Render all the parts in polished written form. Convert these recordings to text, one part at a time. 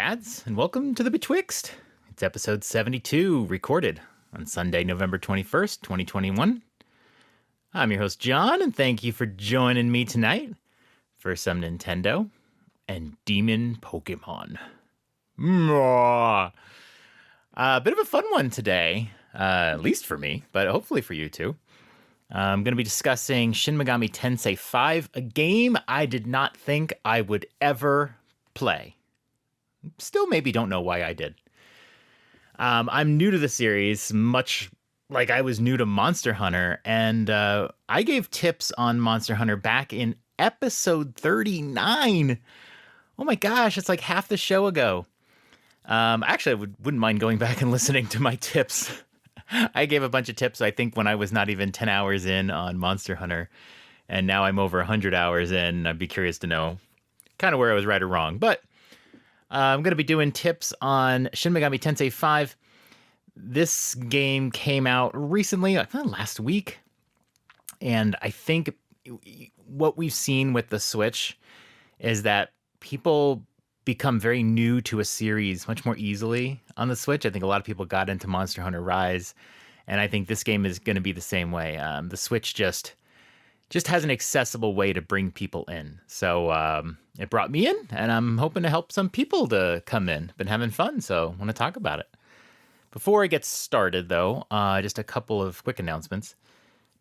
Chads, and welcome to the Betwixt. It's episode 72, recorded on Sunday, November 21st, 2021. I'm your host, John, and thank you for joining me tonight for some Nintendo and Demon Pokemon. A bit of a fun one today, at least for me, but hopefully for you too. I'm going to be discussing Shin Megami Tensei V, a game I did not think I would ever play. Still maybe don't know why I did. I'm new to the series, much like I was new to Monster Hunter, and I gave tips on Monster Hunter back in episode 39. Oh my gosh, it's like half the show ago. Actually, I wouldn't mind going back and listening to my tips. I gave a bunch of tips, I think, when I was not even 10 hours in on Monster Hunter, and now I'm over 100 hours in. I'd be curious to know kind of where I was right or wrong, but I'm going to be doing tips on Shin Megami Tensei V. This game came out recently, last week. And I think what we've seen with the Switch is that people become very new to a series much more easily on the Switch. I think a lot of people got into Monster Hunter Rise, and I think this game is going to be the same way. The Switch just has an accessible way to bring people in. So it brought me in, and I'm hoping to help some people to come in. Been having fun, so I want to talk about it. Before I get started, though, just a couple of quick announcements.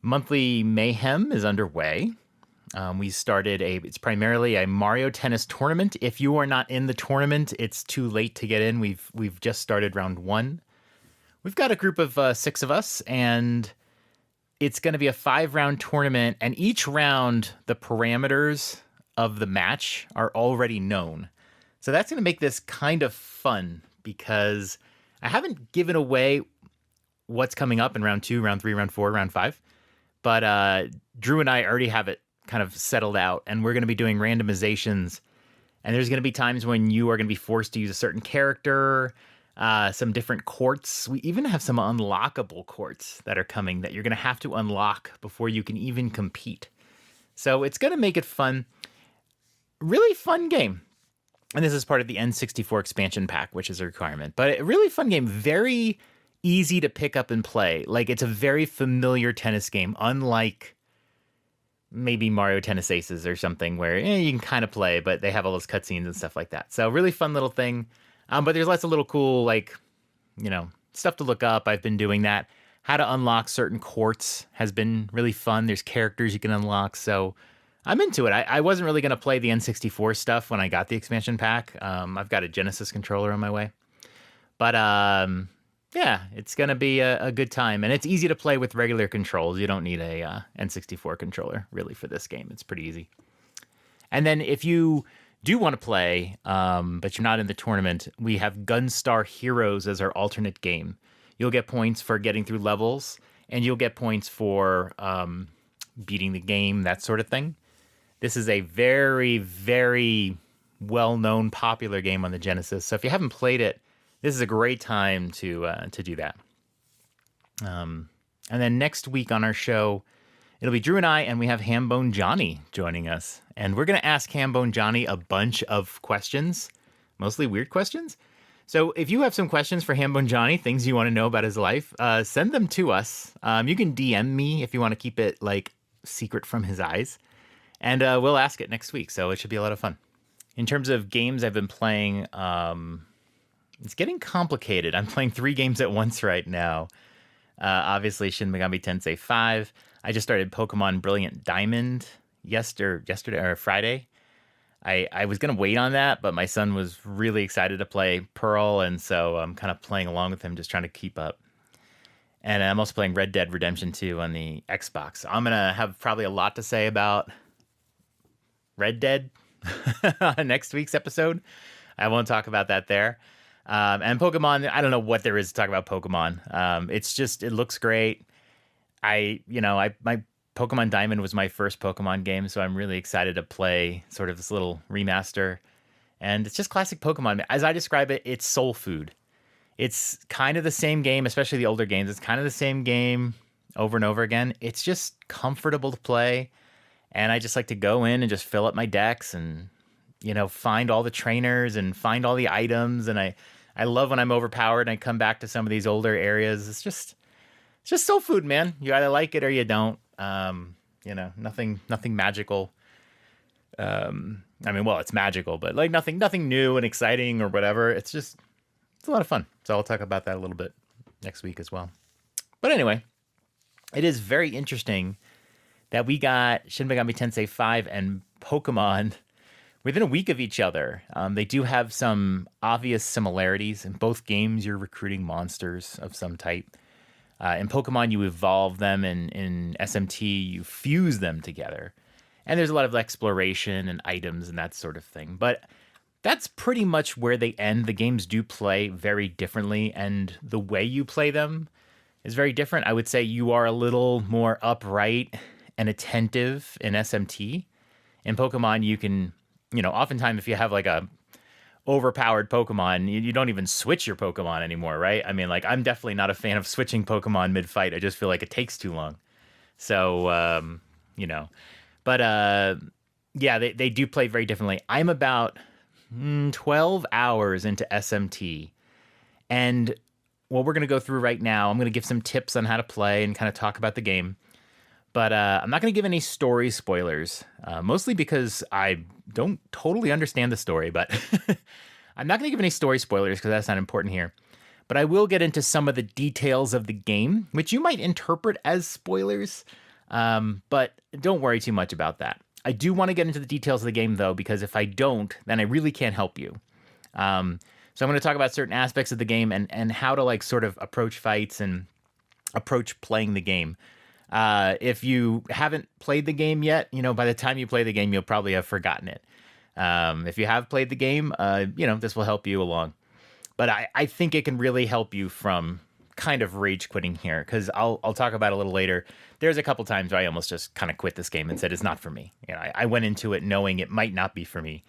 Monthly Mayhem is underway. We started it's primarily a Mario Tennis tournament. If you are not in the tournament, it's too late to get in. We've just started round 1. We've got a group of 6 of us, and it's going to be a 5-round tournament, and each round, the parameters of the match are already known. So that's going to make this kind of fun, because I haven't given away what's coming up in round 2, round 3, round 4, round 5, but Drew and I already have it kind of settled out, and we're going to be doing randomizations, and there's going to be times when you are going to be forced to use a certain character, some different courts. We even have some unlockable courts that are coming that you're going to have to unlock before you can even compete. So it's going to make it fun. Really fun game. And this is part of the N64 expansion pack, which is a requirement. But a really fun game. Very easy to pick up and play. Like, it's a very familiar tennis game, unlike maybe Mario Tennis Aces or something where you can kind of play, but they have all those cutscenes and stuff like that. So really fun little thing. But there's lots of little cool, stuff to look up. I've been doing that. How to unlock certain courts has been really fun. There's characters you can unlock. So I'm into it. I wasn't really going to play the N64 stuff when I got the expansion pack. I've got a Genesis controller on my way. But yeah, it's going to be a good time. And it's easy to play with regular controls. You don't need a N64 controller, really, for this game. It's pretty easy. And then if you do want to play, but you're not in the tournament, we have Gunstar Heroes as our alternate game. You'll get points for getting through levels, and you'll get points for beating the game, that sort of thing. This is a very, very well-known, popular game on the Genesis. So if you haven't played it, this is a great time to do that. And then next week on our show, it'll be Drew and I, and we have Hambone Johnny joining us. And we're going to ask Hambone Johnny a bunch of questions, mostly weird questions. So if you have some questions for Hambone Johnny, things you want to know about his life, send them to us. You can DM me if you want to keep it secret from his eyes. And we'll ask it next week, so it should be a lot of fun. In terms of games I've been playing, it's getting complicated. I'm playing 3 games at once right now. Obviously, Shin Megami Tensei V. I just started Pokemon Brilliant Diamond yesterday or Friday. I was going to wait on that, but my son was really excited to play Pearl, and so I'm kind of playing along with him, just trying to keep up. And I'm also playing Red Dead Redemption 2 on the Xbox. I'm going to have probably a lot to say about Red Dead on next week's episode. I won't talk about that there. And Pokemon, I don't know what there is to talk about Pokemon. It looks great. My Pokemon Diamond was my first Pokemon game, so I'm really excited to play sort of this little remaster. And it's just classic Pokemon. As I describe it, it's soul food. It's kind of the same game, especially the older games. It's kind of the same game over and over again. It's just comfortable to play. And I just like to go in and just fill up my decks and find all the trainers and find all the items. And I love when I'm overpowered and I come back to some of these older areas. It's just soul food, man. You either like it or you don't. Nothing magical. Well, it's magical, but like nothing new and exciting or whatever. It's a lot of fun. So I'll talk about that a little bit next week as well. But anyway, it is very interesting that we got Shin Megami Tensei V and Pokemon within a week of each other. They do have some obvious similarities. In both games, you're recruiting monsters of some type. In Pokemon, you evolve them, and in SMT, you fuse them together. And there's a lot of exploration and items and that sort of thing. But that's pretty much where they end. The games do play very differently, and the way you play them is very different. I would say you are a little more upright and attentive in SMT. In Pokemon, you can, oftentimes if you have like a overpowered Pokemon, you don't even switch your Pokemon anymore, right? I mean, like, I'm definitely not a fan of switching Pokemon mid-fight. I just feel like it takes too long. So, But, yeah, they do play very differently. I'm about 12 hours into SMT. And what we're going to go through right now, I'm going to give some tips on how to play and kind of talk about the game. But I'm not going to give any story spoilers, mostly because I don't totally understand the story. But I'm not going to give any story spoilers because that's not important here. But I will get into some of the details of the game, which you might interpret as spoilers. But don't worry too much about that. I do want to get into the details of the game, though, because if I don't, then I really can't help you. So I'm going to talk about certain aspects of the game and how to sort of approach fights and approach playing the game. If you haven't played the game yet, by the time you play the game, you'll probably have forgotten it. If you have played the game, this will help you along. But I think it can really help you from kind of rage quitting here, because I'll talk about it a little later. There's a couple times where I almost just kind of quit this game and said it's not for me. I went into it knowing it might not be for me,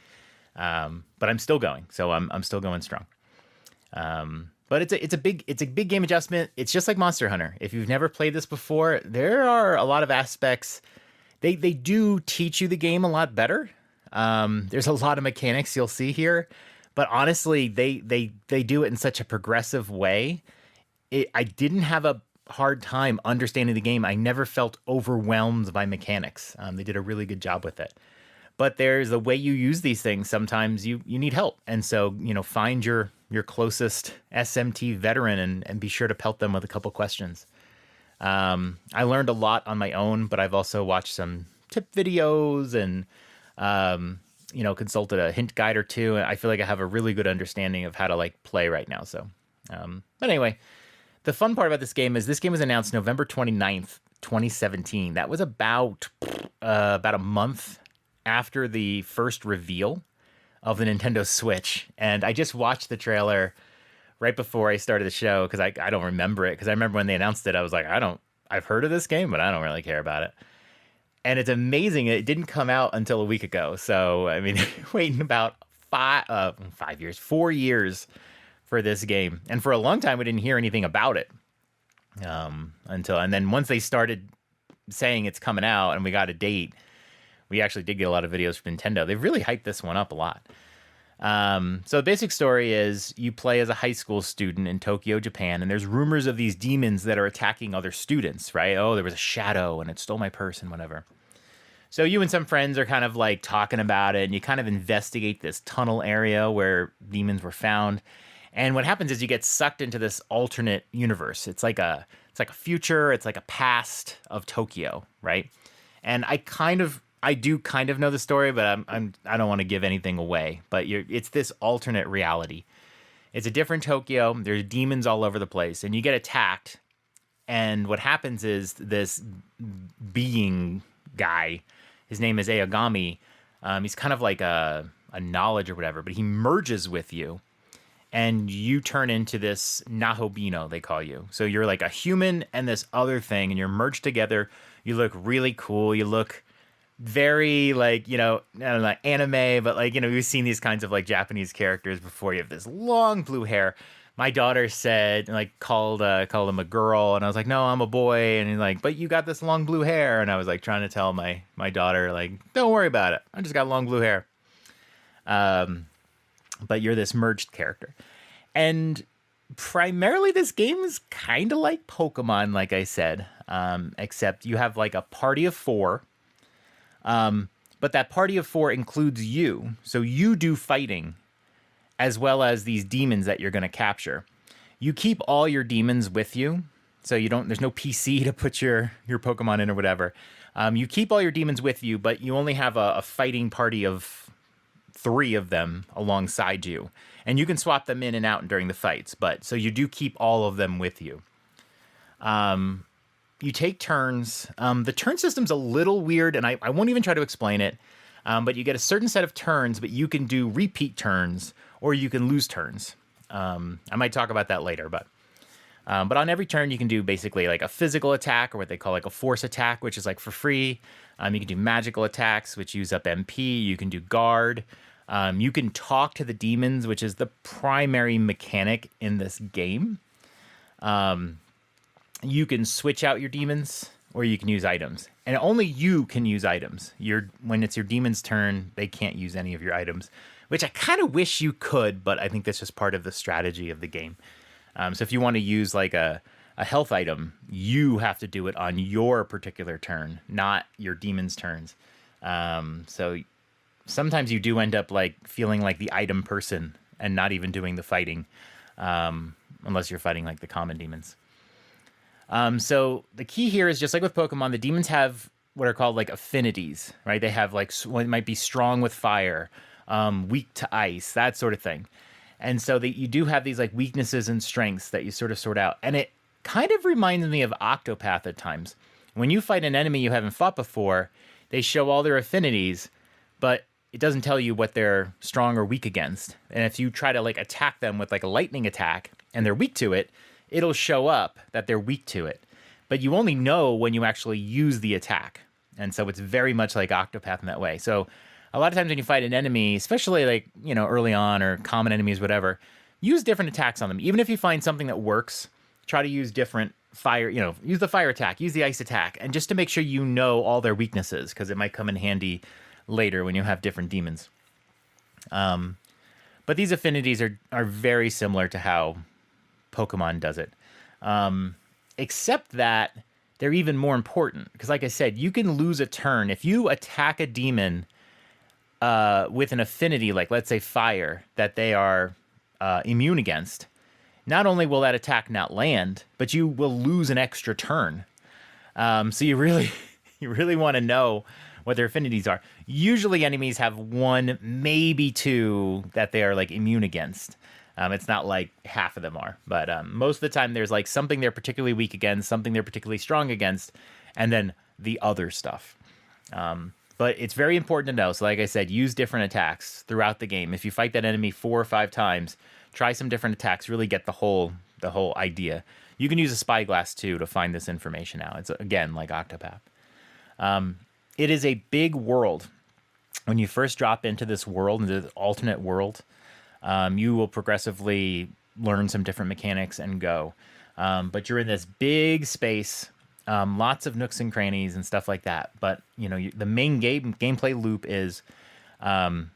but I'm still going, so I'm still going strong. But it's a big game adjustment. It's just like Monster Hunter. If you've never played this before, there are a lot of aspects. They do teach you the game a lot better. There's a lot of mechanics you'll see here, but honestly, they do it in such a progressive way. I didn't have a hard time understanding the game. I never felt overwhelmed by mechanics. They did a really good job with it. But there's a way you use these things. Sometimes you need help. And so, find your closest SMT veteran and be sure to pelt them with a couple questions. I learned a lot on my own, but I've also watched some tip videos and, consulted a hint guide or two. And I feel like I have a really good understanding of how to play right now. So, but anyway, the fun part about this game is this game was announced November 29th, 2017. That was about a month after the first reveal of the Nintendo Switch. And I just watched the trailer right before I started the show because I don't remember it. Because I remember when they announced it, I was like, I've heard of this game, but I don't really care about it. And it's amazing. It didn't come out until a week ago. So, I mean, waiting about 4 years for this game. And for a long time, we didn't hear anything about it. And then once they started saying it's coming out and we got a date, we actually did get a lot of videos from Nintendo. They've really hyped this one up a lot. So the basic story is you play as a high school student in Tokyo, Japan, and there's rumors of these demons that are attacking other students, right? Oh, there was a shadow and it stole my purse and whatever. So you and some friends are kind of talking about it, and you kind of investigate this tunnel area where demons were found. And what happens is you get sucked into this alternate universe. It's like a future, it's like a past of Tokyo, right? And I do kind of know the story, but I don't want to give anything away. But it's this alternate reality. It's a different Tokyo. There's demons all over the place, and you get attacked. And what happens is this being guy, his name is Aogami. He's kind of like a knowledge or whatever, but he merges with you. And you turn into this Nahobino, they call you. So you're like a human and this other thing, and you're merged together. You look really cool. You look very I don't know, anime, but we've seen these kinds of Japanese characters before. You have this long blue hair. My daughter said, called him a girl, and I was like, no, I'm a boy. And he's but you got this long blue hair. And I was trying to tell my daughter, don't worry about it. I just got long blue hair. But you're this merged character. And primarily this game is kind of like Pokemon, like I said, except you have like a party of 4. But that party of 4 includes you. So you do fighting as well as these demons that you're going to capture. You keep all your demons with you. So there's no PC to put your Pokemon in or whatever. You keep all your demons with you, but you only have a fighting party of 3 of them alongside you. And you can swap them in and out during the fights, so you do keep all of them with you. You take turns. The turn system's a little weird, and I won't even try to explain it. But you get a certain set of turns, but you can do repeat turns, or you can lose turns. I might talk about that later, but on every turn, you can do basically like a physical attack, or what they call like a force attack, which is like for free. You can do magical attacks, which use up MP. You can do guard. You can talk to the demons, which is the primary mechanic in this game. You can switch out your demons, or you can use items. And only you can use items. When it's your demon's turn, they can't use any of your items, which I kind of wish you could, but I think that's just part of the strategy of the game. So if you want to use like a health item, you have to do it on your particular turn, not your demon's turns. So sometimes you do end up like feeling like the item person and not even doing the fighting, unless you're fighting like the common demons. So the key here is just like with Pokemon, the demons have what are called like affinities, right? They have like, one might be strong with fire, weak to ice, that sort of thing. And so you do have these like weaknesses and strengths that you sort of sort out. And it kind of reminds me of Octopath at times. When you fight an enemy you haven't fought before, they show all their affinities, but it doesn't tell you what they're strong or weak against. And if you try to like attack them with like a lightning attack and they're weak to it, it'll show up that they're weak to it. But you only know when you actually use the attack. And so it's very much like Octopath in that way. So a lot of times when you fight an enemy, especially like, early on or common enemies, whatever, use different attacks on them. Even if you find something that works, try to use different fire, use the fire attack, use the ice attack, and just to make sure you know all their weaknesses, because it might come in handy later when you have different demons. But these affinities are very similar to how Pokemon does it. Except that they're even more important, because like I said, you can lose a turn. If you attack a demon with an affinity, like let's say fire, that they are immune against, not only will that attack not land, but you will lose an extra turn. So you really want to know what their affinities are. Usually enemies have 1, maybe 2 that they are like immune against. It's not like half of them are, but most of the time there's like something they're particularly weak against, something they're particularly strong against, and then the other stuff. But it's very important to know. So like I said, use different attacks throughout the game. If you fight that enemy 4 or 5 times, try some different attacks, really get the whole idea. You can use a spyglass too to find this information out. It's again like Octopath. It is a big world. When you first drop into this world, into the alternate world, you will progressively learn some different mechanics and go. But you're in this big space, lots of nooks and crannies and stuff like that. But, the main gameplay loop is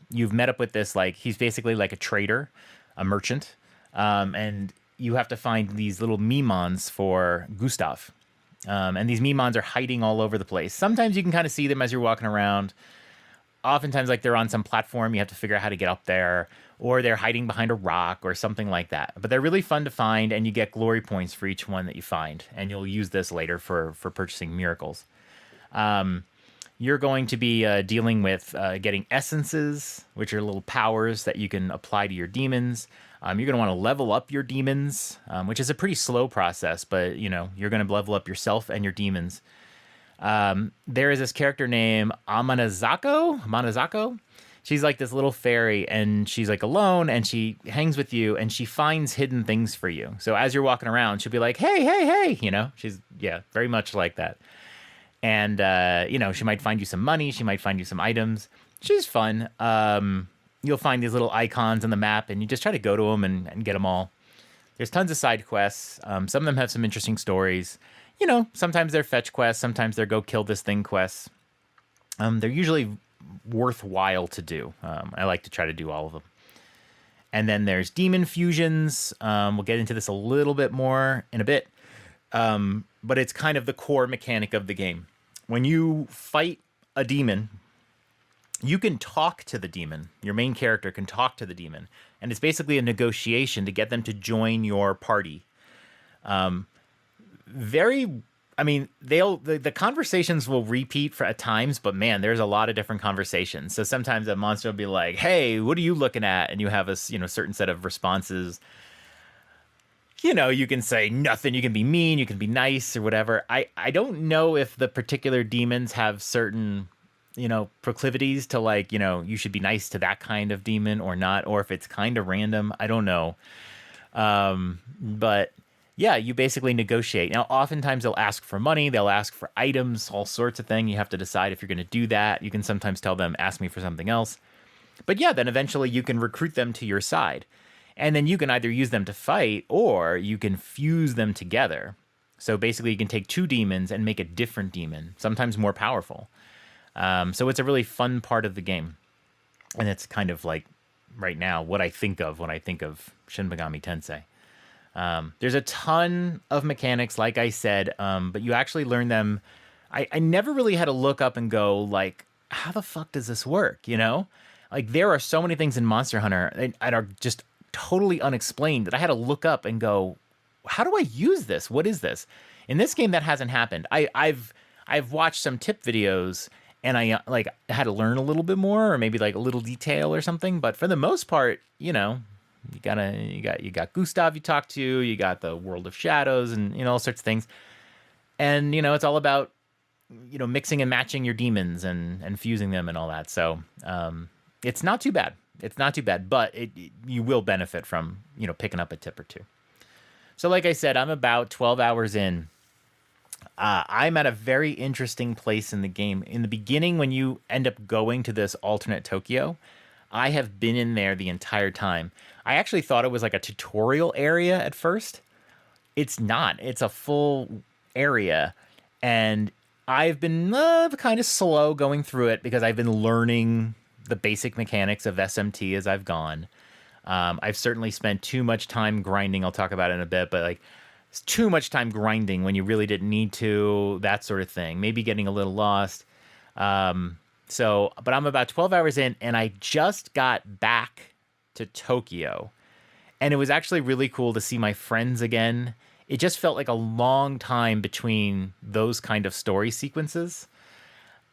you've met up with this, like, he's basically like a trader, a merchant, and you have to find these little Mimons for Gustav. And these Mimons are hiding all over the place. Sometimes you can kind of see them as you're walking around. Oftentimes, like, they're on some platform, you have to figure out how to get up there, or they're hiding behind a rock or something like that. But they're really fun to find, and you get glory points for each one that you find. And you'll use this later for purchasing miracles. You're going to be dealing with getting essences, which are little powers that you can apply to your demons. You're going to want to level up your demons, which is a pretty slow process, but, you're going to level up yourself and your demons. There is this character named Amanazako. She's like this little fairy, and she's like alone, and she hangs with you, and she finds hidden things for you. So as you're walking around, she'll be like, hey, she's, very much like that. And, she might find you some money. She might find you some items. She's fun. You'll find these little icons on the map, and you just try to go to them and get them all. There's tons of side quests. Some of them have some interesting stories. Sometimes they're fetch quests. Sometimes they're go kill this thing quests. They're usually worthwhile to do. I like to try to do all of them. And then there's demon fusions. We'll get into this a little bit more in a bit. But it's kind of the core mechanic of the game. When you fight a demon, you can talk to the demon. Your main character can talk to the demon. And it's basically a negotiation to get them to join your party. The conversations will repeat at times, but man, there's a lot of different conversations. So sometimes a monster will be like, "Hey, what are you looking at?" And you have a certain set of responses. You can say nothing, you can be mean, you can be nice or whatever. I don't know if the particular demons have certain, proclivities to you should be nice to that kind of demon or not, or if it's kind of random. I don't know. But yeah, you basically negotiate. Now, oftentimes they'll ask for money, they'll ask for items, all sorts of things. You have to decide if you're going to do that. You can sometimes tell them, ask me for something else. But yeah, then eventually you can recruit them to your side. And then you can either use them to fight or you can fuse them together. So basically you can take two demons and make a different demon, sometimes more powerful. So it's a really fun part of the game. And it's kind of like right now what I think of when I think of Shin Megami Tensei. There's a ton of mechanics, like I said, but you actually learn them. I never really had to look up and go like, how the fuck does this work? Like there are so many things in Monster Hunter that are just totally unexplained that I had to look up and go, how do I use this? What is this? In this game, that hasn't happened. I've watched some tip videos and I had to learn a little bit more or maybe like a little detail or something. But for the most part, you got Gustav you talk to, you got the World of Shadows and all sorts of things. And it's all about mixing and matching your demons and fusing them and all that. So it's not too bad. It's not too bad, but you will benefit from picking up a tip or two. So like I said, I'm about 12 hours in. I'm at a very interesting place in the game. In the beginning, when you end up going to this alternate Tokyo, I have been in there the entire time. I actually thought it was like a tutorial area at first. It's not. It's a full area. And I've been kind of slow going through it because I've been learning the basic mechanics of SMT as I've gone. I've certainly spent too much time grinding. I'll talk about it in a bit, but it's too much time grinding when you really didn't need to, that sort of thing. Maybe getting a little lost. But I'm about 12 hours in, and I just got back to Tokyo. And it was actually really cool to see my friends again. It just felt like a long time between those kind of story sequences.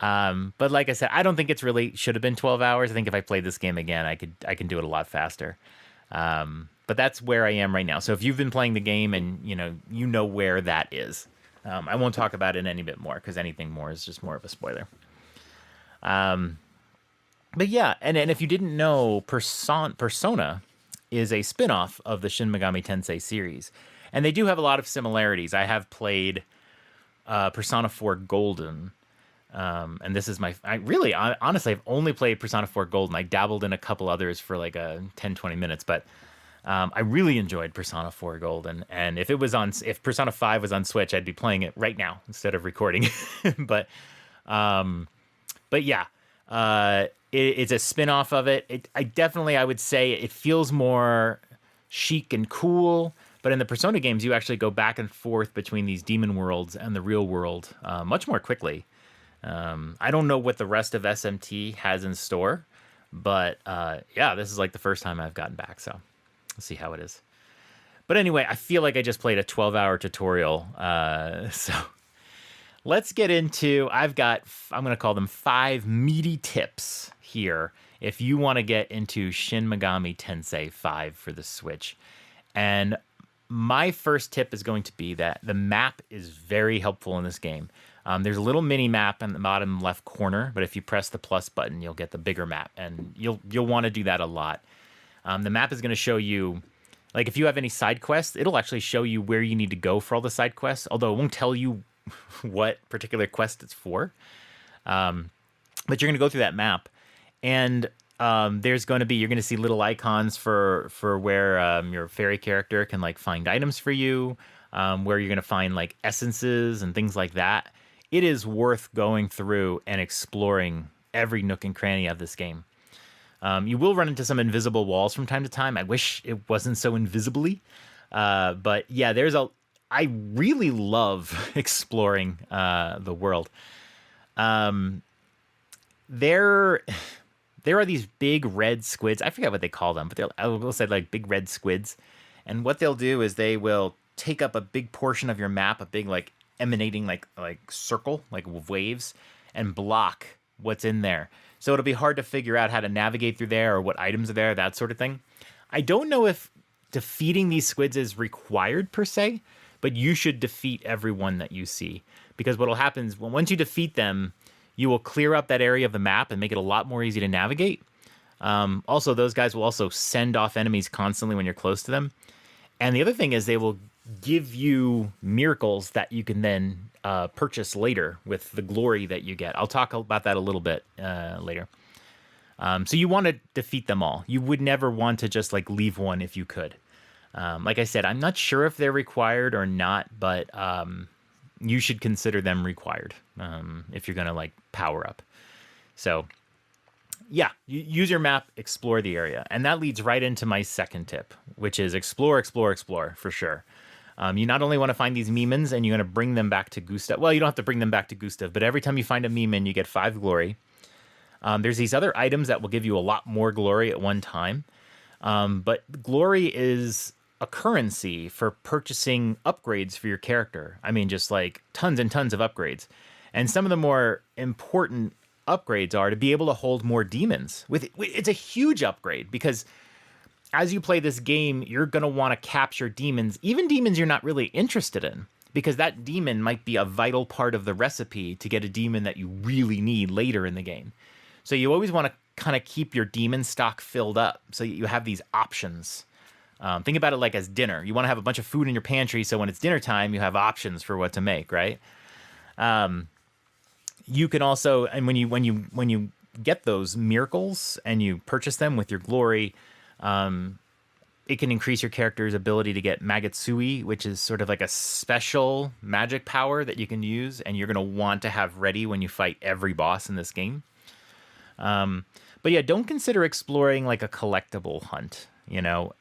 But like I said, I don't think it's really should have been 12 hours. I think if I played this game again, I can do it a lot faster. But that's where I am right now. So if you've been playing the game and you know where that is, I won't talk about it any bit more because anything more is just more of a spoiler. But yeah, and if you didn't know, Persona is a spin-off of the Shin Megami Tensei series. And they do have a lot of similarities. I have played Persona 4 Golden. And this is honestly, I've only played Persona 4 Golden. I dabbled in a couple others for like 10, 20 minutes, but I really enjoyed Persona 4 Golden. And if Persona 5 was on Switch, I'd be playing it right now instead of recording. But yeah, it's a spin-off of it. I would say it feels more chic and cool. But in the Persona games, you actually go back and forth between these demon worlds and the real world much more quickly. I don't know what the rest of SMT has in store, but yeah, this is like the first time I've gotten back, so let's see how it is. But anyway, I feel like I just played a 12-hour tutorial, so let's get into, I'm going to call them 5 meaty tips here if you want to get into Shin Megami Tensei V for the Switch. And my first tip is going to be that the map is very helpful in this game. There's a little mini map in the bottom left corner, but if you press the plus button, you'll get the bigger map, and you'll want to do that a lot. The map is going to show you, like if you have any side quests, it'll actually show you where you need to go for all the side quests, although it won't tell you what particular quest it's for. But you're going to go through that map, and you're going to see little icons for where your fairy character can like find items for you, where you're going to find like essences and things like that. It is worth going through and exploring every nook and cranny of this game. You will run into some invisible walls from time to time. I wish it wasn't so invisibly. But yeah, I really love exploring the world. There are these big red squids. I forget what they call them, but I will say like big red squids. And what they'll do is they will take up a big portion of your map, a big like emanating like circle, like waves, and block what's in there. So it'll be hard to figure out how to navigate through there or what items are there, that sort of thing. I don't know if defeating these squids is required per se, but you should defeat everyone that you see. Because what will happen is once you defeat them, you will clear up that area of the map and make it a lot more easy to navigate. Also, those guys will also send off enemies constantly when you're close to them. And the other thing is they will give you miracles that you can then purchase later with the glory that you get. I'll talk about that a little bit later. So you want to defeat them all. You would never want to just like leave one if you could. Like I said, I'm not sure if they're required or not, but you should consider them required if you're going to like power up. So yeah, you use your map, explore the area. And that leads right into my second tip, which is explore, explore, explore for sure. You not only want to find these Memons and you're going to bring them back to Gustav. Well, you don't have to bring them back to Gustav, but every time you find a Memon, you get 5 glory. There's these other items that will give you a lot more glory at one time. But glory is a currency for purchasing upgrades for your character. I mean, just like tons and tons of upgrades. And some of the more important upgrades are to be able to hold more demons. It's a huge upgrade because as you play this game, you're going to want to capture demons, even demons you're not really interested in, because that demon might be a vital part of the recipe to get a demon that you really need later in the game. So you always want to kind of keep your demon stock filled up so you have these options. Think about it like as dinner. You want to have a bunch of food in your pantry, so when it's dinner time, you have options for what to make, right? You can also, and when you get those miracles and you purchase them with your glory, it can increase your character's ability to get Magatsui, which is sort of like a special magic power that you can use, and you're going to want to have ready when you fight every boss in this game. But yeah, don't consider exploring like a collectible hunt. You know,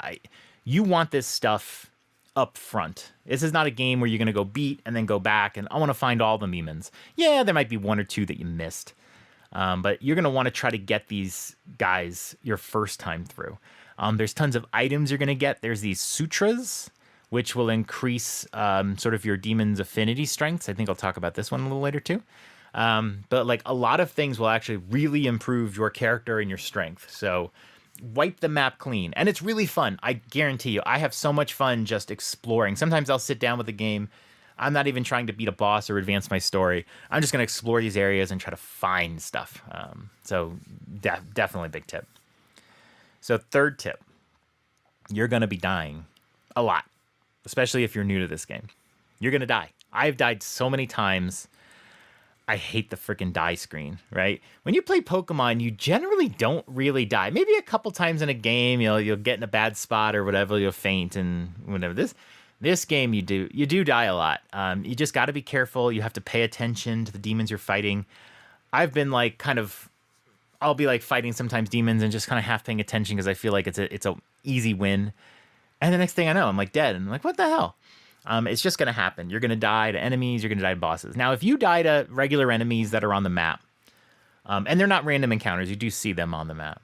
you want this stuff up front. This is not a game where you're going to go beat and then go back and I want to find all the Memons. Yeah, there might be 1 or 2 that you missed. But you're going to want to try to get these guys your first time through. There's tons of items you're going to get. There's these sutras, which will increase sort of your demon's affinity strengths. I think I'll talk about this one a little later too. But like a lot of things will actually really improve your character and your strength. So wipe the map clean. And it's really fun. I guarantee you, I have so much fun just exploring. Sometimes I'll sit down with a game. I'm not even trying to beat a boss or advance my story. I'm just going to explore these areas and try to find stuff. So definitely a big tip. So third tip, you're going to be dying a lot, especially if you're new to this game. You're going to die. I've died so many times. I hate the freaking die screen, right? When you play Pokemon, you generally don't really die. Maybe a couple times in a game, you'll get in a bad spot or whatever, you'll faint and whatever. This game, you do die a lot. You just got to be careful. You have to pay attention to the demons you're fighting. I've been like I'll be like fighting sometimes demons and just kind of half paying attention because I feel like it's a easy win. And the next thing I know, I'm like dead. And I'm like, what the hell? It's just going to happen. You're going to die to enemies. You're going to die to bosses. Now, if you die to regular enemies that are on the map, and they're not random encounters, you do see them on the map.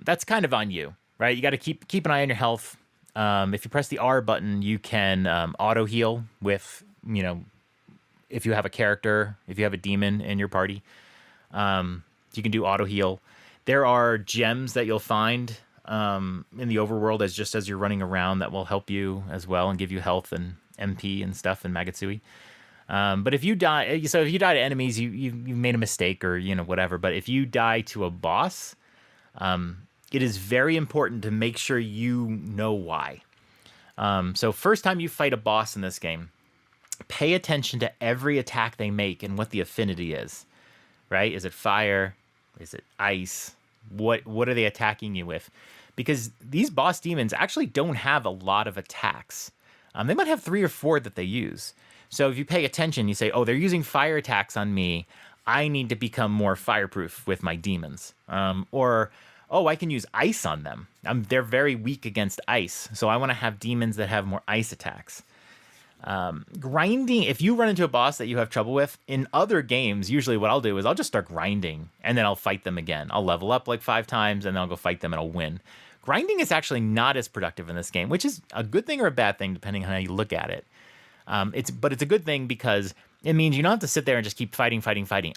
That's kind of on you, right? You got to keep an eye on your health. If you press the R button, you can auto heal with, if you have a character, if you have a demon in your party, you can do auto heal. There are gems that you'll find in the overworld as you're running around that will help you as well and give you health and MP and stuff and Magatsui. But if you die, so if you die to enemies, you've made a mistake or whatever. But if you die to a boss, it is very important to make sure you know why. So first time you fight a boss in this game, pay attention to every attack they make and what the affinity is. Right? Is it fire? Is it ice? What are they attacking you with? Because these boss demons actually don't have a lot of attacks. They might have 3 or 4 that they use. So if you pay attention, you say, oh, they're using fire attacks on me. I need to become more fireproof with my demons. Or, oh, I can use ice on them. They're very weak against ice, so I want to have demons that have more ice attacks. Grinding, if you run into a boss that you have trouble with, in other games, usually what I'll do is I'll just start grinding, and then I'll fight them again. I'll level up like 5 times, and then I'll go fight them, and I'll win. Grinding is actually not as productive in this game, which is a good thing or a bad thing, depending on how you look at it. But it's a good thing because it means you don't have to sit there and just keep fighting.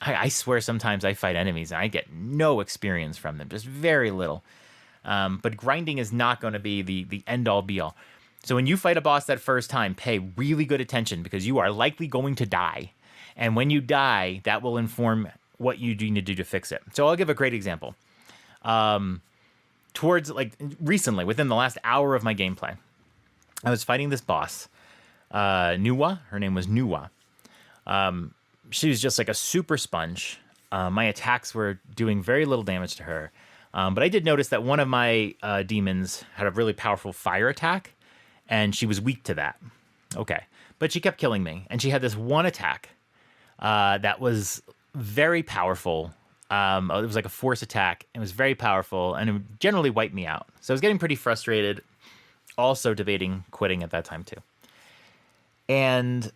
I swear sometimes I fight enemies and I get no experience from them, just very little. But grinding is not going to be the end-all be-all. So when you fight a boss that first time, pay really good attention because you are likely going to die. And when you die, that will inform what you need to do to fix it. So I'll give a great example. Recently, within the last hour of my gameplay, I was fighting this boss. Nuwa. Her name was Nuwa. She was just like a super sponge. My attacks were doing very little damage to her. But I did notice that one of my demons had a really powerful fire attack, and she was weak to that. Okay. But she kept killing me, and she had this one attack that was very powerful. It was like a force attack. It was very powerful, and it generally wiped me out. So I was getting pretty frustrated, also debating quitting at that time too. And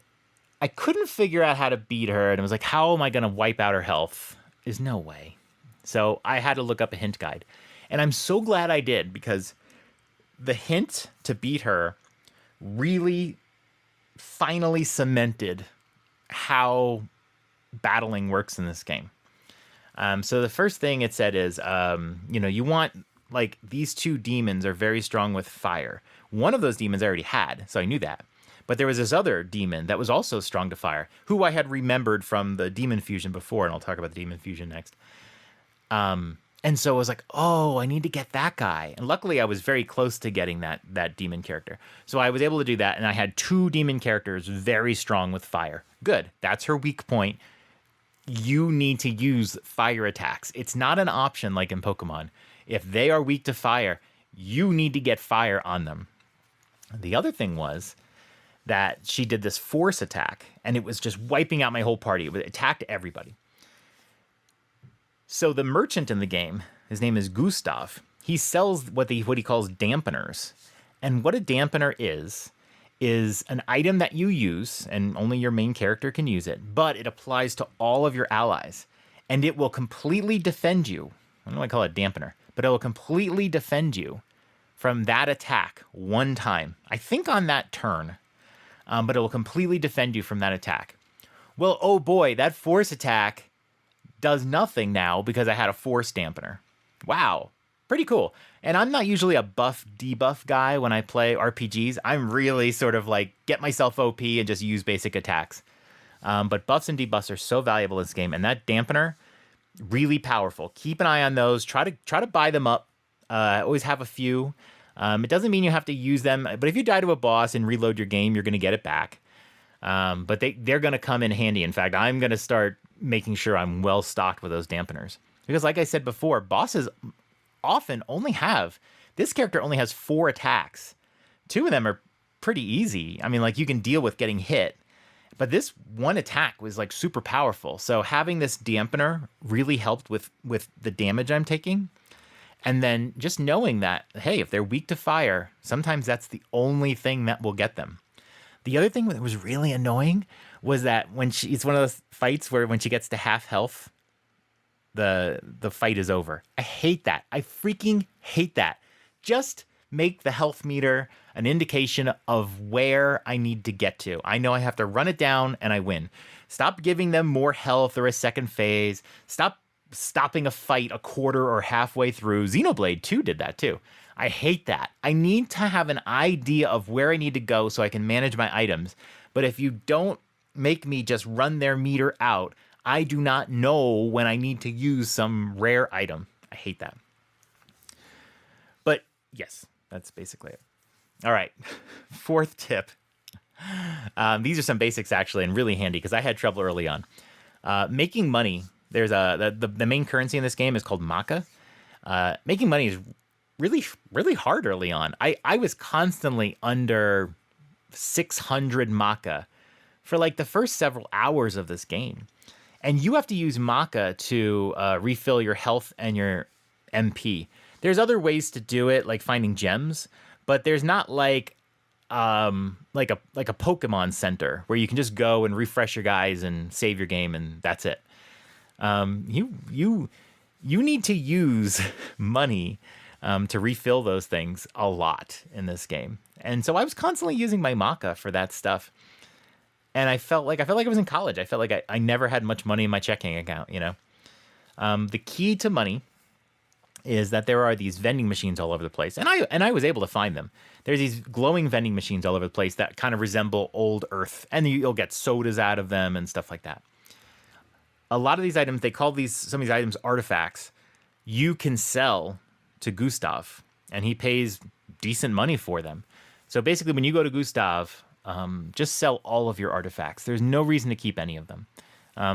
I couldn't figure out how to beat her, and it was like, how am I going to wipe out her health? There's no way. So I had to look up a hint guide. And I'm so glad I did, because the hint to beat her really finally cemented how battling works in this game. So the first thing it said is, you want, like, these 2 demons are very strong with fire. One of those demons I already had, so I knew that. But there was this other demon that was also strong to fire, who I had remembered from the demon fusion before, and I'll talk about the demon fusion next. And so I was like, oh, I need to get that guy. And luckily, I was very close to getting that demon character. So I was able to do that, and I had 2 demon characters very strong with fire. Good. That's her weak point. You need to use fire attacks. It's not an option like in Pokemon. If they are weak to fire, you need to get fire on them. The other thing was that she did this force attack, and it was just wiping out my whole party. It attacked everybody. So the merchant in the game, his name is Gustav. He sells what he calls dampeners. And what a dampener is an item that you use, and only your main character can use it, but it applies to all of your allies. And it will completely defend you. I don't know why I call it dampener, but it will completely defend you from that attack one time. I think on that turn. But it will completely defend you from that attack. Well, oh boy, that force attack does nothing now because I had a force dampener. Wow, pretty cool. And I'm not usually a buff debuff guy when I play RPGs. I'm really sort of like get myself OP and just use basic attacks. But buffs and debuffs are so valuable in this game, and that dampener, really powerful. Keep an eye on those. Try to buy them up. Always have a few. It doesn't mean you have to use them, but if you die to a boss and reload your game, you're going to get it back. But they're going to come in handy. In fact, I'm going to start making sure I'm well stocked with those dampeners. Because like I said before, bosses often this character only has 4 attacks. 2 of them are pretty easy. I mean, like, you can deal with getting hit. But this one attack was like super powerful. So having this dampener really helped with the damage I'm taking. And then just knowing that, hey, if they're weak to fire, sometimes that's the only thing that will get them. The other thing that was really annoying was that it's one of those fights where when she gets to half health, the fight is over. I hate that. I freaking hate that. Just make the health meter an indication of where I need to get to. I know I have to run it down and I win. Stop giving them more health or a second phase. Stop stopping a fight a quarter or halfway through. Xenoblade 2 did that too. I hate that. I need to have an idea of where I need to go so I can manage my items. But if you don't make me just run their meter out, I do not know when I need to use some rare item. I hate that. But yes, that's basically it. All right. 4th tip. These are some basics actually, and really handy because I had trouble early on. Making money. There's the main currency in this game is called Maka. Making money is really, really hard early on. I was constantly under 600 Maka for like the first several hours of this game. and you have to use Maca to refill your health and your MP. There's other ways to do it, like finding gems, but there's not like a Pokemon Center where you can just go and refresh your guys and save your game and that's it. You need to use money to refill those things a lot in this game, and so I was constantly using my Maca for that stuff. And I felt like I was in college. I felt like I never had much money in my checking account. The key to money is that there are these vending machines all over the place, and I was able to find them. There's these glowing vending machines all over the place that kind of resemble old Earth, and you'll get sodas out of them and stuff like that. A lot of these items, they call some of these items artifacts. You can sell to Gustav, and he pays decent money for them. So basically, when you go to Gustav, just sell all of your artifacts. There's no reason to keep any of them.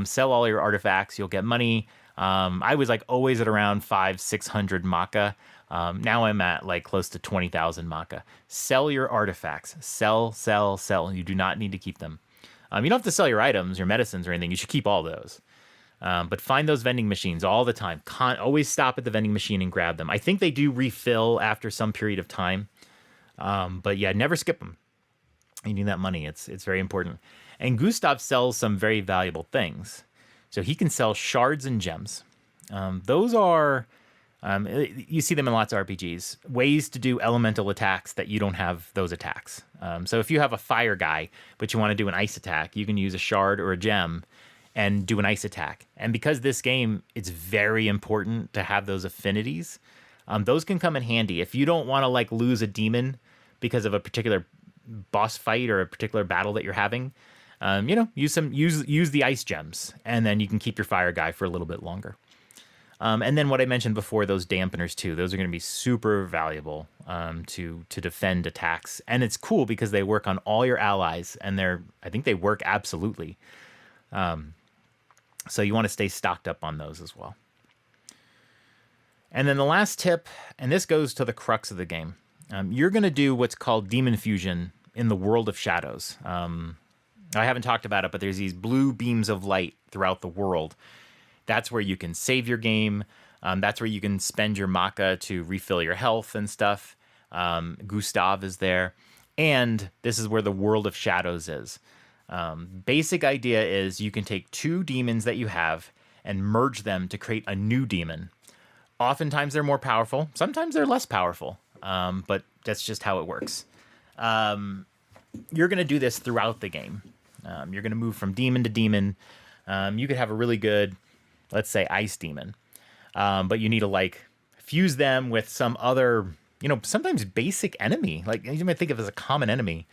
Sell all your artifacts. You'll get money. I was like always at around 500-600 Maca. Now I'm at like close to 20,000 Maca. Sell your artifacts. Sell. You do not need to keep them. You don't have to sell your items, your medicines or anything. You should keep all those. But find those vending machines all the time. Always stop at the vending machine and grab them. I think they do refill after some period of time. But yeah, never skip them. You need that money. It's very important. And Gustav sells some very valuable things. So he can sell shards and gems. Those are, you see them in lots of RPGs, ways to do elemental attacks that you don't have those attacks. So if you have a fire guy, but you want to do an ice attack, you can use a shard or a gem and do an ice attack. And because this game, it's very important to have those affinities. Those can come in handy. If you don't want to like lose a demon because of a particular boss fight or a particular battle that you're having, use the ice gems, and then you can keep your fire guy for a little bit longer. And then what I mentioned before, those dampeners too, those are going to be super valuable to defend attacks. And it's cool because they work on all your allies, and I think they work absolutely. So you want to stay stocked up on those as well. And then the last tip, and this goes to the crux of the game, you're going to do what's called demon fusion in the world of shadows. I haven't talked about it, but there's these blue beams of light throughout the world. That's where you can save your game. That's where you can spend your Maca to refill your health and stuff. Gustav is there. And this is where the world of shadows is. Basic idea is you can take two demons that you have and merge them to create a new demon. Oftentimes they're more powerful. Sometimes they're less powerful. But that's just how it works. You're going to do this throughout the game. You're going to move from demon to demon. You could have a really good, let's say, ice demon. But you need to like fuse them with some other, sometimes basic enemy. Like you might think of as a common enemy.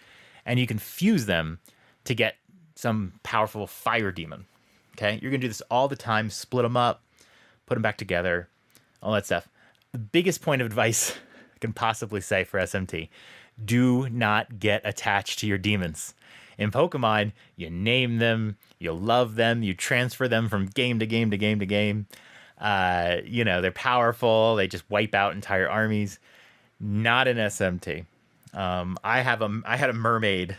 And you can fuse them to get some powerful fire demon. Okay? You're going to do this all the time. Split them up. Put them back together. All that stuff. The biggest point of advice I can possibly say for SMT: do not get attached to your demons. In Pokemon, you name them, you love them, you transfer them from game to game to game to game. They're powerful. They just wipe out entire armies. Not in SMT. I had a mermaid.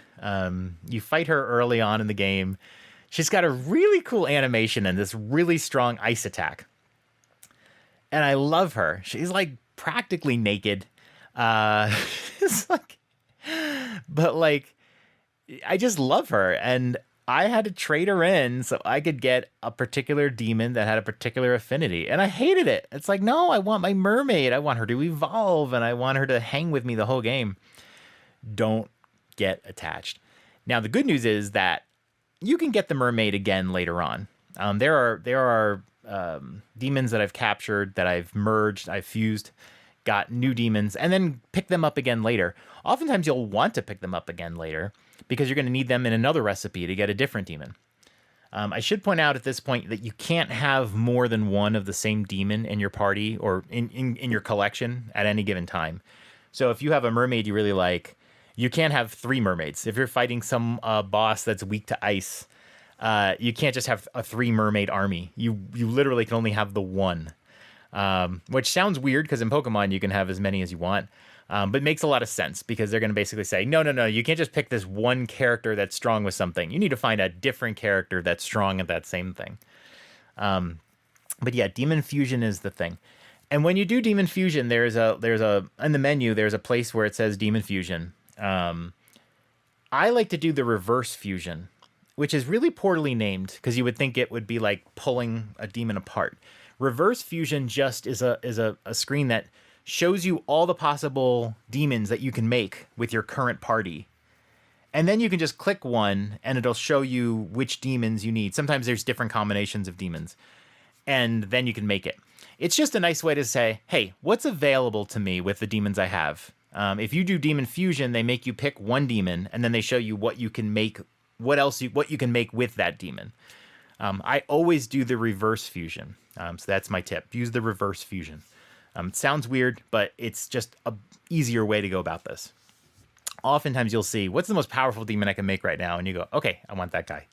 You fight her early on in the game. She's got a really cool animation and this really strong ice attack. And I love her. She's like practically naked. It's like, but like, I just love her, and I had to trade her in so I could get a particular demon that had a particular affinity, and I hated it. It's like, no, I want my mermaid. I want her to evolve, and I want her to hang with me the whole game. Don't get attached. Now, the good news is that you can get the mermaid again later on. There are demons that I've captured, that I've merged, I've fused, got new demons, and then pick them up again later. Oftentimes you'll want to pick them up again later because you're going to need them in another recipe to get a different demon. I should point out at this point that you can't have more than one of the same demon in your party or in your collection at any given time. So if you have a mermaid you really like, you can't have 3 mermaids. If you're fighting some boss that's weak to ice, you can't just have a 3 mermaid army. You literally can only have the one. Which sounds weird because in Pokemon you can have as many as you want. But it makes a lot of sense because they're going to basically say, no, you can't just pick this one character that's strong with something. You need to find a different character that's strong at that same thing. But yeah, Demon Fusion is the thing. And when you do Demon Fusion, there's a in the menu, there's a place where it says Demon Fusion. I like to do the reverse fusion, which is really poorly named because you would think it would be like pulling a demon apart. Reverse fusion just is a screen that shows you all the possible demons that you can make with your current party. And then you can just click one and it'll show you which demons you need. Sometimes there's different combinations of demons. And then you can make it. It's just a nice way to say, hey, what's available to me with the demons I have? If you do Demon Fusion, they make you pick one demon, and then they show you what you can make, what you can make with that demon. I always do the reverse fusion, so that's my tip. Use the reverse fusion. It sounds weird, but it's just a easier way to go about this. Oftentimes you'll see, what's the most powerful demon I can make right now? And you go, okay, I want that guy.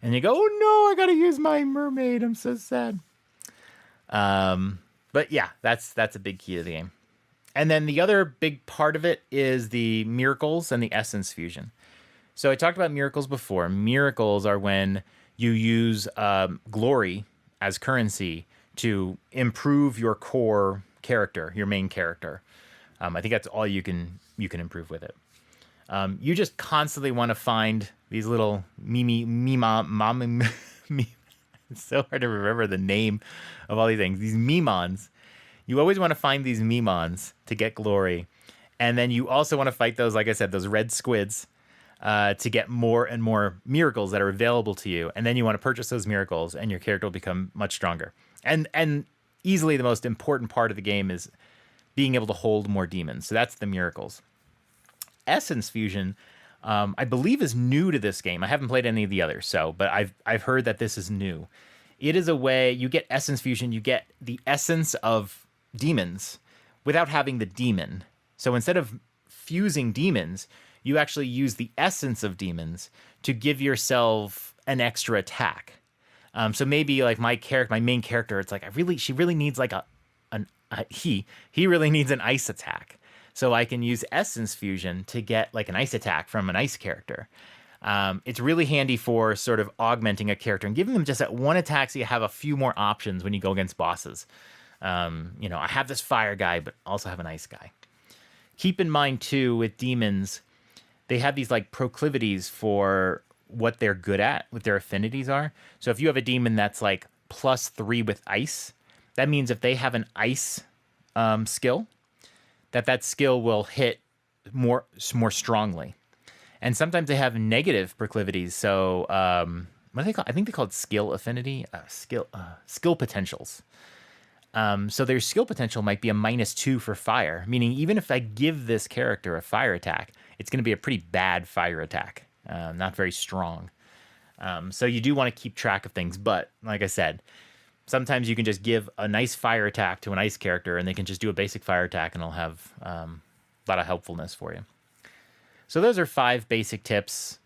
And you go, oh no, I gotta use my mermaid. I'm so sad. But yeah, that's a big key to the game. And then the other big part of it is the miracles and the essence fusion. So I talked about miracles before. Miracles are when you use glory as currency to improve your core character, your main character. I think that's all you can improve with it. You just constantly want to find these little it's so hard to remember the name of all these things. These Mimons. You always want to find these Mimons to get glory. And then you also want to fight those, like I said, those red squids to get more and more miracles that are available to you. And then you want to purchase those miracles and your character will become much stronger. And easily the most important part of the game is being able to hold more demons. So that's the miracles. Essence fusion, I believe, is new to this game. I haven't played any of the others, but I've heard that this is new. It is a way you get essence fusion. You get the essence of demons without having the demon. So instead of fusing demons, you actually use the essence of demons to give yourself an extra attack. So maybe like my main character, it's like she really needs like he really needs an ice attack. So I can use essence fusion to get like an ice attack from an ice character. It's really handy for sort of augmenting a character and giving them just that one attack so you have a few more options when you go against bosses. I have this fire guy, but also have an ice guy. Keep in mind too, with demons, they have these like proclivities for what they're good at, what their affinities are. So if you have a demon that's like +3 with ice, that means if they have an ice skill, that skill will hit more strongly. And sometimes they have negative proclivities. So what are they called? I think they called skill affinity, skill potentials. So their skill potential might be a -2 for fire, meaning even if I give this character a fire attack, it's going to be a pretty bad fire attack, not very strong. So you do want to keep track of things. But like I said, sometimes you can just give a nice fire attack to an ice character and they can just do a basic fire attack and it'll have a lot of helpfulness for you. So those are 5 basic tips.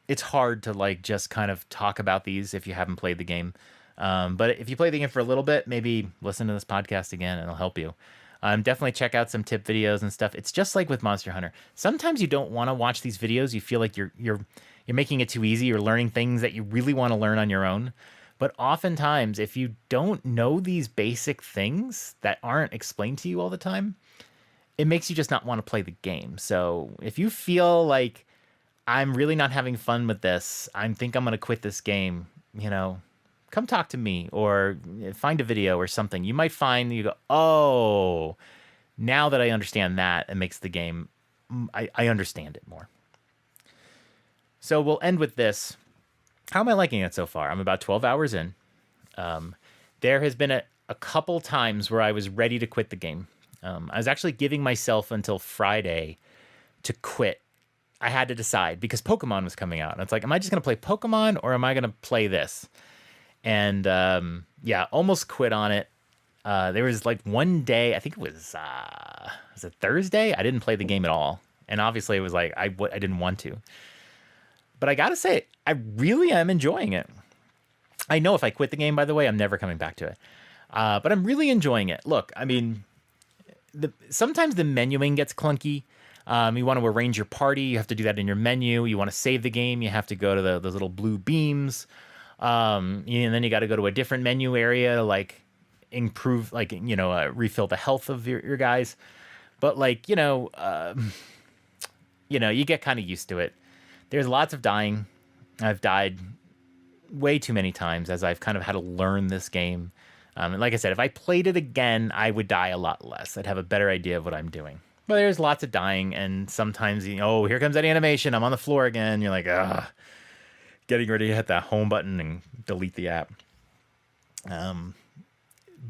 It's hard to like just kind of talk about these if you haven't played the game. But if you play the game for a little bit, maybe listen to this podcast again and it'll help you. Definitely check out some tip videos and stuff. It's just like with Monster Hunter. Sometimes you don't want to watch these videos. You feel like you're making it too easy. You're learning things that you really want to learn on your own. But oftentimes, if you don't know these basic things that aren't explained to you all the time, it makes you just not want to play the game. So if you feel like I'm really not having fun with this, I think I'm going to quit this game, come talk to me or find a video or something. You might find you go, oh, now that I understand that, it makes the game, I understand it more. So we'll end with this. How am I liking it so far? I'm about 12 hours in. There has been a couple times where I was ready to quit the game. I was actually giving myself until Friday to quit. I had to decide because Pokemon was coming out. And it's like, am I just going to play Pokemon or am I going to play this? And almost quit on it. There was like one day, I think it was it Thursday? I didn't play the game at all. And obviously it was like, I didn't want to. But I got to say, I really am enjoying it. I know if I quit the game, by the way, I'm never coming back to it. But I'm really enjoying it. Look, I mean, sometimes the menuing gets clunky. You want to arrange your party, you have to do that in your menu. You want to save the game, you have to go to those little blue beams. And then you got to go to a different menu area to like improve, like, refill the health of your guys. But like, you get kind of used to it. There's lots of dying. I've died way too many times as I've kind of had to learn this game. And like I said, if I played it again, I would die a lot less. I'd have a better idea of what I'm doing. But there's lots of dying, and sometimes, here comes that animation. I'm on the floor again. You're like, getting ready to hit that home button and delete the app.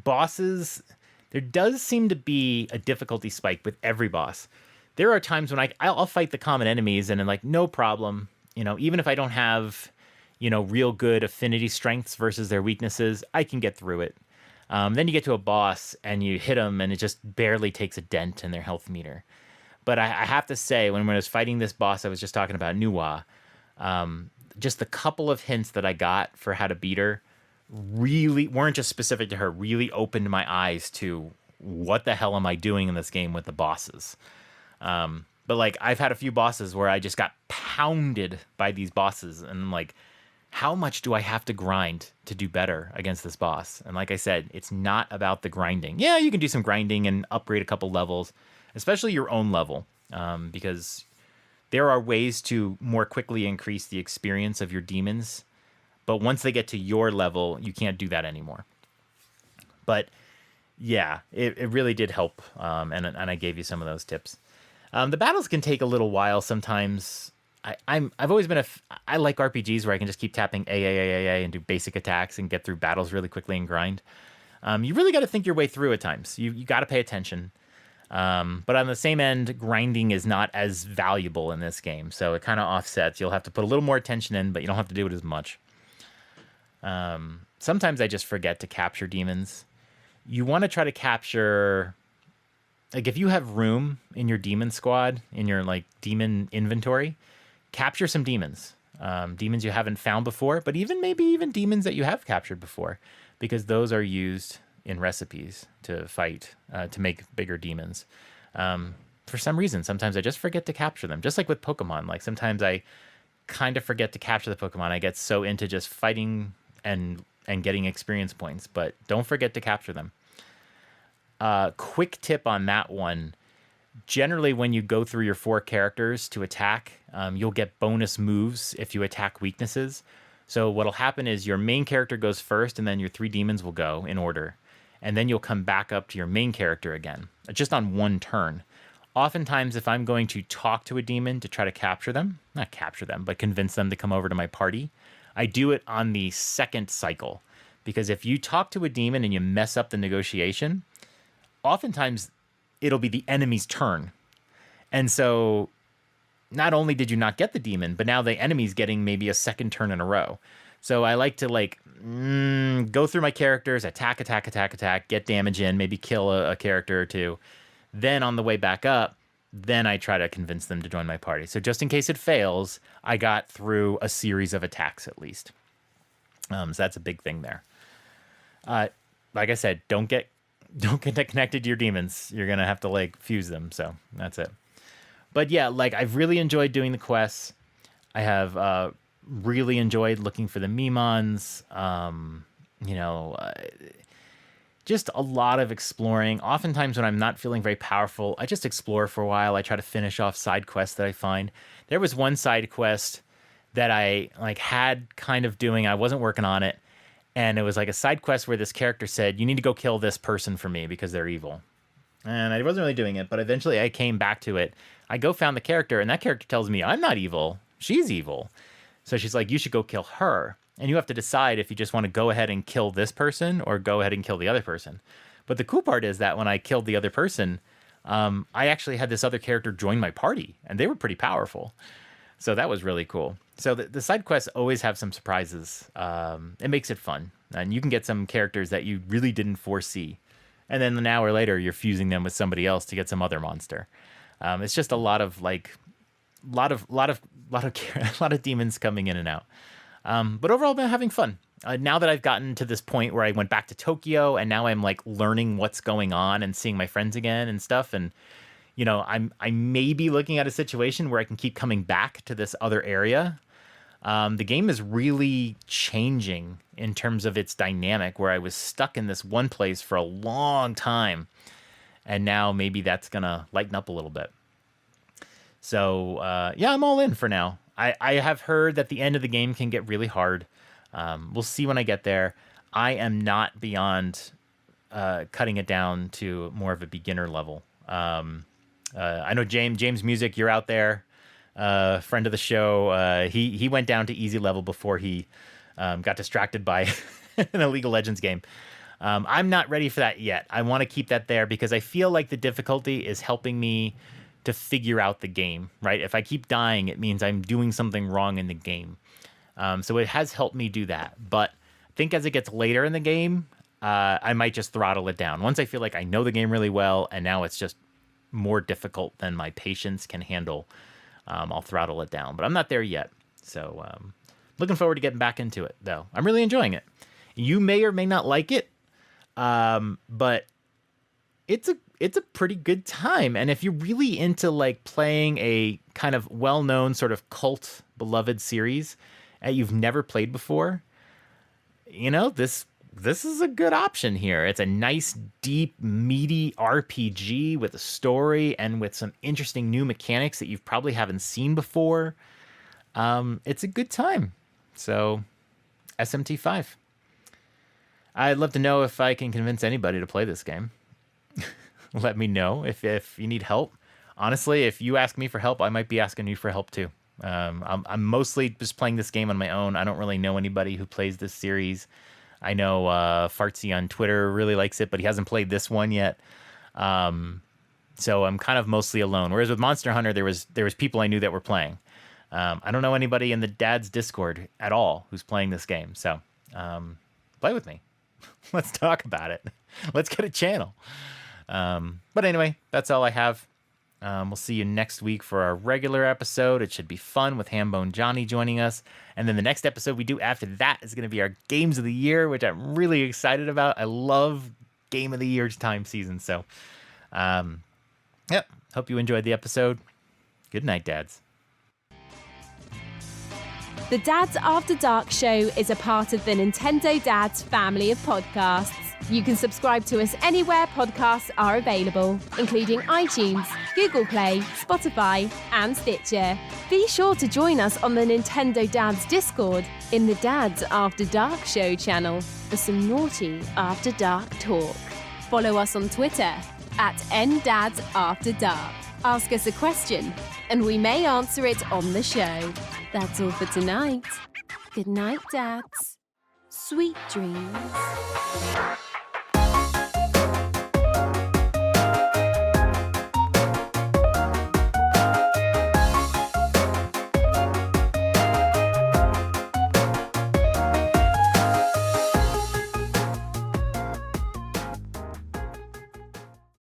Bosses, there does seem to be a difficulty spike with every boss. There are times when I'll fight the common enemies and I'm like, no problem. Even if I don't have, real good affinity strengths versus their weaknesses, I can get through it. Then you get to a boss and you hit them and it just barely takes a dent in their health meter. But I have to say, when I was fighting this boss I was just talking about, Nuwa, just the couple of hints that I got for how to beat her really weren't just specific to her, really opened my eyes to what the hell am I doing in this game with the bosses. But like, I've had a few bosses where I just got pounded by these bosses and like, how much do I have to grind to do better against this boss? And like I said, it's not about the grinding. Yeah, you can do some grinding and upgrade a couple levels, especially your own level, because there are ways to more quickly increase the experience of your demons. But once they get to your level, you can't do that anymore. But yeah, it really did help, and I gave you some of those tips. The battles can take a little while sometimes. I've always been I like RPGs where I can just keep tapping A and do basic attacks and get through battles really quickly and grind. You really got to think your way through at times. You got to pay attention. But on the same end, grinding is not as valuable in this game, so it kind of offsets. You'll have to put a little more attention in, but you don't have to do it as much. Sometimes I just forget to capture demons. You want to try to capture, like, if you have room in your demon squad, in your like demon inventory, capture some demons. Demons you haven't found before, but maybe even demons that you have captured before, because those are used in recipes to fight, to make bigger demons. For some reason, sometimes I just forget to capture them. Just like with Pokemon, like sometimes I kind of forget to capture the Pokemon. I get so into just fighting and getting experience points, but don't forget to capture them. Quick tip on that one. Generally, when you go through your 4 characters to attack, you'll get bonus moves if you attack weaknesses. So what'll happen is your main character goes first, and then your 3 demons will go in order. And then you'll come back up to your main character again, just on one turn. Oftentimes, if I'm going to talk to a demon to try to capture them, not capture them, but convince them to come over to my party, I do it on the second cycle. Because if you talk to a demon and you mess up the negotiation, oftentimes it'll be the enemy's turn. And so not only did you not get the demon, but now the enemy's getting maybe a second turn in a row. So I like to go through my characters, attack, get damage in, maybe kill a character or two. Then on the way back up, then I try to convince them to join my party. So just in case it fails, I got through a series of attacks at least. So that's a big thing there. Like I said, don't get connected to your demons. You're going to have to fuse them. So that's it. But yeah, I've really enjoyed doing the quests. I have really enjoyed looking for the Mimons. Just a lot of exploring. Oftentimes when I'm not feeling very powerful, I just explore for a while. I try to finish off side quests that I find. There was one side quest that I had kind of doing. I wasn't working on it. And it was a side quest where this character said, you need to go kill this person for me because they're evil. And I wasn't really doing it, but eventually I came back to it. I found the character, and that character tells me, I'm not evil. She's evil. So she's like, you should go kill her. And you have to decide if you just want to go ahead and kill this person or go ahead and kill the other person. But the cool part is that when I killed the other person, I actually had this other character join my party, and they were pretty powerful. So that was really cool. So the side quests always have some surprises. It makes it fun. And you can get some characters that you really didn't foresee. And then an hour later, you're fusing them with somebody else to get some other monster. It's just a lot of lot of demons coming in and out. But overall, I've been having fun. now that I've gotten to this point where I went back to Tokyo and now I'm like learning what's going on and seeing my friends again and stuff. And, I may be looking at a situation where I can keep coming back to this other area. The game is really changing in terms of its dynamic, where I was stuck in this one place for a long time. And now maybe that's going to lighten up a little bit. So, I'm all in for now. I have heard that the end of the game can get really hard. We'll see when I get there. I am not beyond cutting it down to more of a beginner level. I know James Music, you're out there. Friend of the show. He went down to easy level before he got distracted by an a League of Legends game. I'm not ready for that yet. I want to keep that there because I feel like the difficulty is helping me to figure out the game, right? If I keep dying, it means I'm doing something wrong in the game. So it has helped me do that. But I think as it gets later in the game, I might just throttle it down. Once I feel like I know the game really well and now it's just more difficult than my patience can handle, I'll throttle it down. But I'm not there yet. So looking forward to getting back into it, though. I'm really enjoying it. You may or may not like it, but it's a pretty good time. And if you're really into like playing a kind of well-known sort of cult beloved series that you've never played before, this is a good option here. It's a nice, deep, meaty RPG with a story and with some interesting new mechanics that you probably haven't seen before. It's a good time. So, SMT5. I'd love to know if I can convince anybody to play this game. Let me know if you need help. Honestly, if you ask me for help, I might be asking you for help too. I'm mostly just playing this game on my own. I don't really know anybody who plays this series. I know Fartsy on Twitter really likes it, but he hasn't played this one yet. So I'm kind of mostly alone. Whereas with Monster Hunter, there was people I knew that were playing. I don't know anybody in the Dad's Discord at all who's playing this game. So play with me. Let's talk about it. Let's get a channel. But anyway, that's all I have. We'll see you next week for our regular episode. It should be fun with Hambone Johnny joining us. And then the next episode we do after that is going to be our Games of the Year, which I'm really excited about. I love Game of the Year's time season. So, hope you enjoyed the episode. Good night, Dads. The Dads After Dark show is a part of the Nintendo Dads family of podcasts. You can subscribe to us anywhere podcasts are available, including iTunes, Google Play, Spotify, and Stitcher. Be sure to join us on the Nintendo Dads Discord in the Dads After Dark show channel for some naughty After Dark talk. Follow us on Twitter @NDadsAfterDark. Ask us a question, and we may answer it on the show. That's all for tonight. Good night, Dads. Sweet dreams.